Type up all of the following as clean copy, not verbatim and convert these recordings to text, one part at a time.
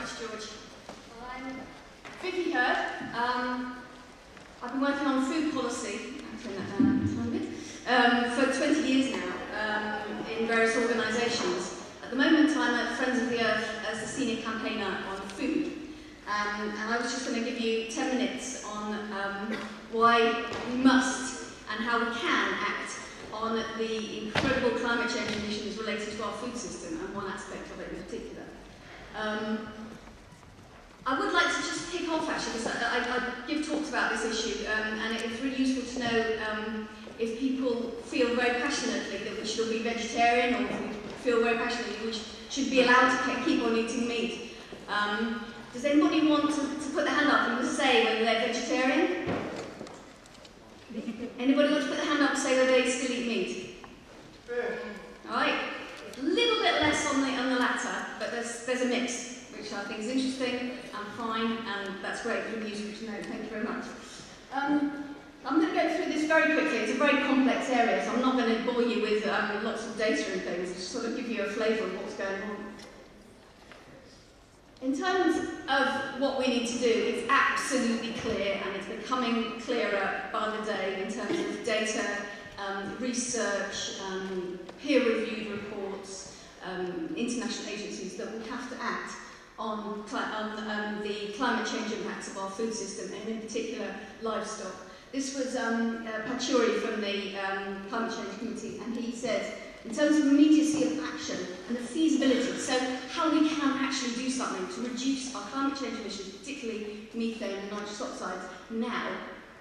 much, George. Well, I'm Vicki Hird. I've been working on food policy, I'll turn that down a tiny bit, for 20 years now in various organisations. At the moment, I'm at Friends of the Earth as the senior campaigner on food. And I was just going to give you 10 minutes on why we must and how we can act on the incredible climate change emissions related to our food system, and one aspect of it in particular. I would like to just kick off actually, because I give talks about this issue, and it's really useful to know if people feel very passionately that we should all be vegetarian, or if we feel very passionately we should be allowed to keep on eating meat. Does anybody want to put their hand up and just say whether they're vegetarian? Anybody want to put their hand up and say whether they still eat meat? Alright, a little bit less on the latter, but there's a mix, which I think is interesting and fine, and that's great, really useful to know. Thank you very much. I'm going to go through this very quickly. It's a very complex area, so I'm not going to bore you with lots of data and things, just sort of give you a flavour of what's going on. In terms of what we need to do, it's absolutely clear, and it's becoming clearer by the day in terms of data, research, peer-reviewed reports, international agencies, that we have to act on the climate change impacts of our food system, and in particular livestock. This was Pachuri from the Climate Change Committee, and he said, in terms of immediacy of action and the feasibility, so how we can actually do something to reduce our climate change emissions, particularly methane and nitrous oxides, now,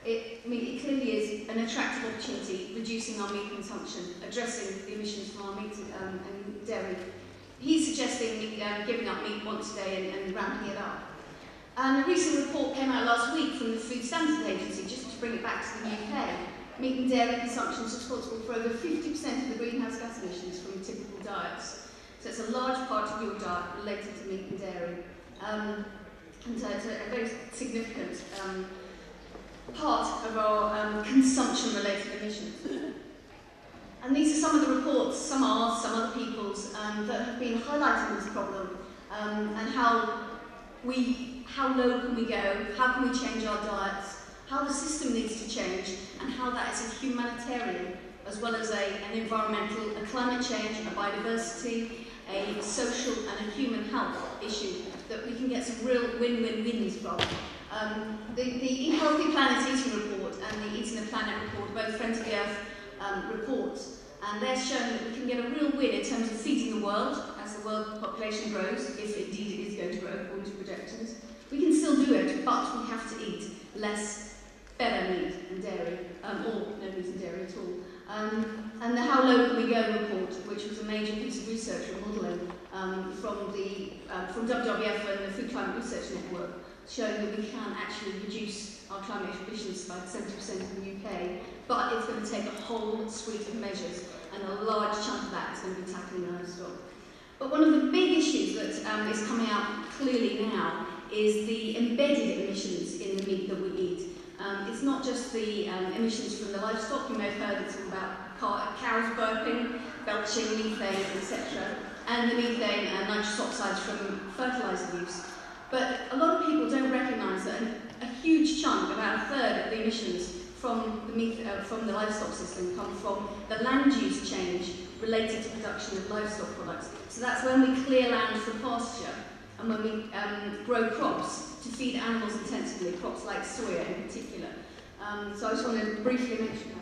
it clearly is an attractive opportunity, reducing our meat consumption, addressing the emissions from our meat and dairy. He's suggesting giving up meat once a day and ramping it up. And a recent report came out last week from the Food Standards Agency, just to bring it back to the UK. Meat and dairy consumption is responsible for over 50% of the greenhouse gas emissions from typical diets. So it's a large part of your diet related to meat and dairy. And so it's a very significant part of our consumption-related emissions. And these are some of the reports, some ours, some other people's, that have been highlighting this problem, and how low can we go, how can we change our diets, how the system needs to change, and how that is a humanitarian as well as an environmental, a climate change, a biodiversity, a social and a human health issue that we can get some real win-win-wins from. The Healthy Planet Eating Report and the Eating the Planet Report, both Friends of the Earth reports, and they're showing that we can get a real win in terms of feeding the world as the world population grows, if indeed it is going to grow according to projections. We can still do it, but we have to eat less, better meat and dairy, or no meat and dairy at all. And the How Low Can We Go report, which was a major piece of research and modelling from WWF and the Food Climate Research Network, showing that we can actually reduce our climate emissions by 70% in the UK, but it's going to take a whole suite of measures, and a large chunk of that is going to be tackling livestock. But one of the big issues that is coming out clearly now is the embedded emissions in the meat that we eat. It's not just the emissions from the livestock. You may have heard it's all about cows burping, belching, methane, etc., and the methane and nitrous oxides from fertiliser use. But a lot of people don't recognise that a huge chunk, about a third of the emissions from the livestock system come from the land use change related to production of livestock products. So that's when we clear land for pasture and when we grow crops to feed animals intensively, crops like soya in particular. So I just want to briefly mention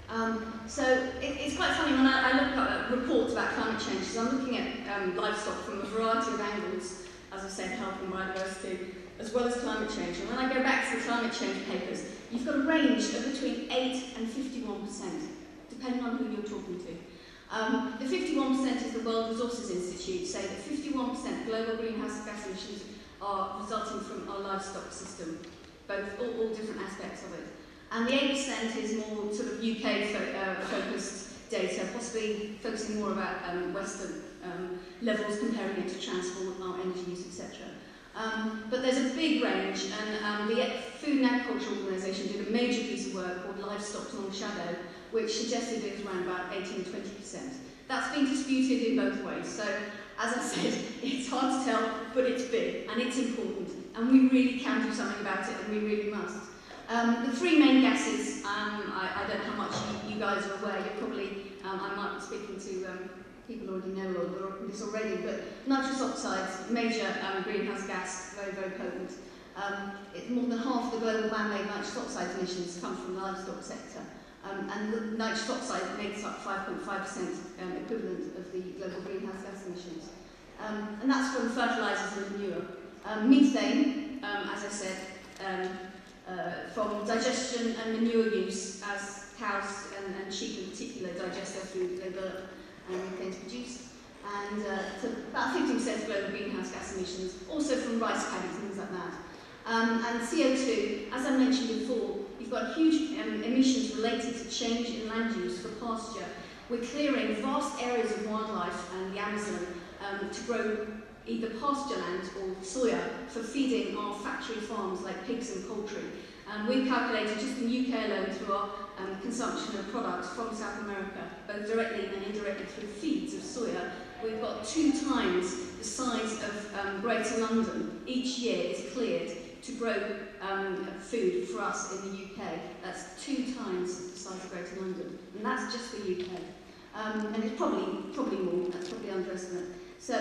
that. So it's quite funny when I look at reports about climate change, because I'm looking at livestock from a variety of angles, as I said, health and biodiversity, as well as climate change. And when I go back to the climate change papers, you've got a range of between 8 and 51%, depending on who you're talking to. The 51% is the World Resources Institute, say that 51% global greenhouse gas emissions are resulting from our livestock system, all different aspects of it. And the 8% is more sort of UK-focused data, possibly focusing more about Western levels, comparing it to transport, our energy use, etc. But there's a big range, and the Food and Agriculture Organisation did a major piece of work called Livestock's Long Shadow, which suggested it was around about 18 to 20%. That's been disputed in both ways. So, as I said, it's hard to tell, but it's big and it's important, and we really can do something about it, and we really must. The three main gases, I don't know how much you guys are aware. You're probably, I might be speaking to people who already know this already, but nitrous oxides, major greenhouse gas, very, very potent. More than half of the global man-made nitrous oxide emissions come from the livestock sector. And the nitrous oxide makes up 5.5% equivalent of the global greenhouse gas emissions. And that's from fertilisers and manure. Methane, as I said, from digestion and manure use, as cows and sheep in particular digest their food, they burp and methane's produced. And so about 15% of global greenhouse gas emissions, also from rice paddies and things like that. And CO2, as I mentioned before, you've got huge emissions related to change in land use for pasture. We're clearing vast areas of wildlife and the Amazon to grow either pasture land or soya for feeding our factory farms like pigs and poultry. We've calculated just in the UK alone through our consumption of products from South America, both directly and indirectly through feeds of soya, we've got 2 times the size of Greater London each year is cleared to grow food for us in the UK. That's 2 times the size of Greater London, and that's just the UK. And it's probably more, that's probably underestimate. So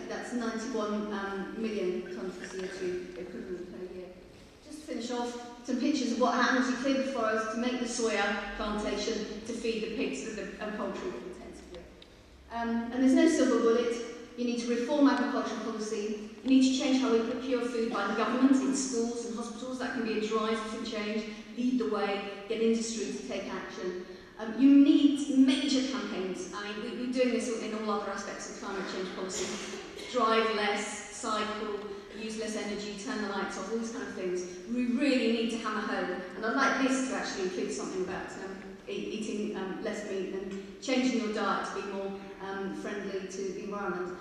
that's 91 million tonnes of CO2 equivalent per year. Just to finish off, some pictures of what happens. You clear the forest to make the soya plantation to feed the pigs and poultry intensively. And there's no silver bullet. You need to reform agricultural policy. You need to change how we procure food by the government in schools and hospitals. That can be a drive for change. Lead the way. Get industry to take action. You need major campaigns. I mean, we're doing this in all other aspects of climate change policy. Drive less, cycle, use less energy, turn the lights off, all these kind of things. We really need to hammer home. And I'd like this to actually include something about eating less meat and changing your diet to be more friendly to the environment.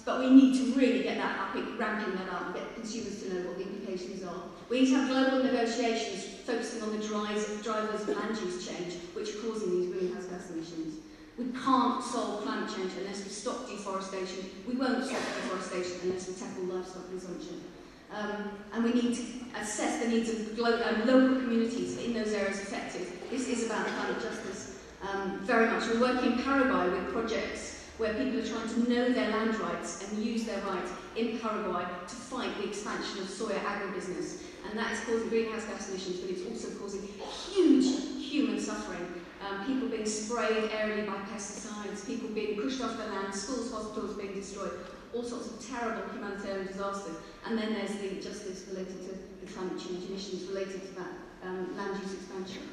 But we need to really get that up, ramping that up, and get consumers to know what the implications are. We need to have global negotiations focusing on the drivers of land use change, which are causing these greenhouse gas emissions. We can't solve climate change unless we stop deforestation. We won't stop deforestation unless we tackle livestock consumption. And we need to assess the needs of local communities in those areas affected. This is about climate justice. Very much. We're working in Paraguay with projects where people are trying to know their land rights and use their rights in Paraguay to fight the expansion of soya agribusiness. And that is causing greenhouse gas emissions, but it's also causing huge human suffering. People being sprayed aerially by pesticides, people being pushed off their land, schools, hospitals being destroyed, all sorts of terrible humanitarian disasters. And then there's the justice related to the climate change emissions related to that land use expansion.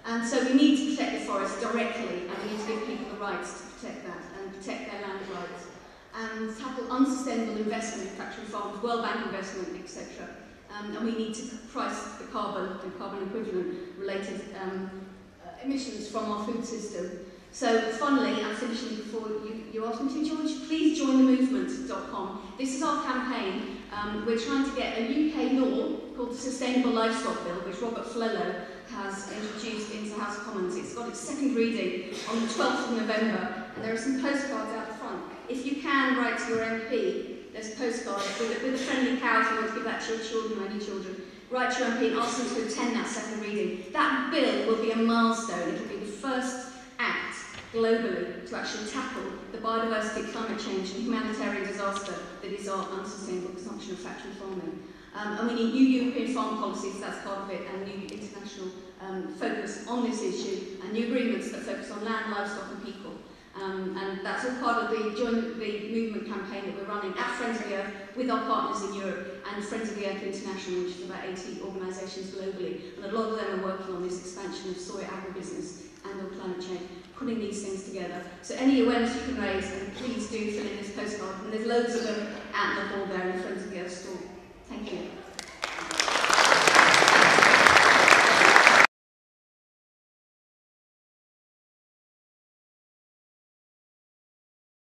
And so we need to protect the forest directly, and we need to give people the rights to protect that and protect their land rights. And tackle unsustainable investment in factory farms, World Bank investment, etc. And we need to price the carbon and carbon equivalent related emissions from our food system. So finally, I'm finishing before you ask me to, George, please join themovement.com. This is our campaign. We're trying to get a UK law called the Sustainable Livestock Bill, which Robert Flello has introduced into the House of Commons. It's got its second reading on the 12th of November, and there are some postcards out the front. If you can write to your MP, there's a postcard with a friendly cow if you want to give that to your children or any children. Write to your MP and ask them to attend that second reading. That bill will be a milestone. It will be the first act globally to actually tackle the biodiversity, climate change and humanitarian disaster that is our unsustainable consumption of factory farming. And we need new European farm policies, that's part of it, and new international focus on this issue, and new agreements that focus on land, livestock and people. And that's all part of the Join the Movement campaign that we're running at Friends of the Earth with our partners in Europe and Friends of the Earth International, which is about 80 organisations globally. And a lot of them are working on this expansion of soy agribusiness and on climate change, putting these things together. So any awareness you can raise, and please do fill in this postcard. And there's loads of them at the hall there in the Friends of the Earth store. Thank you.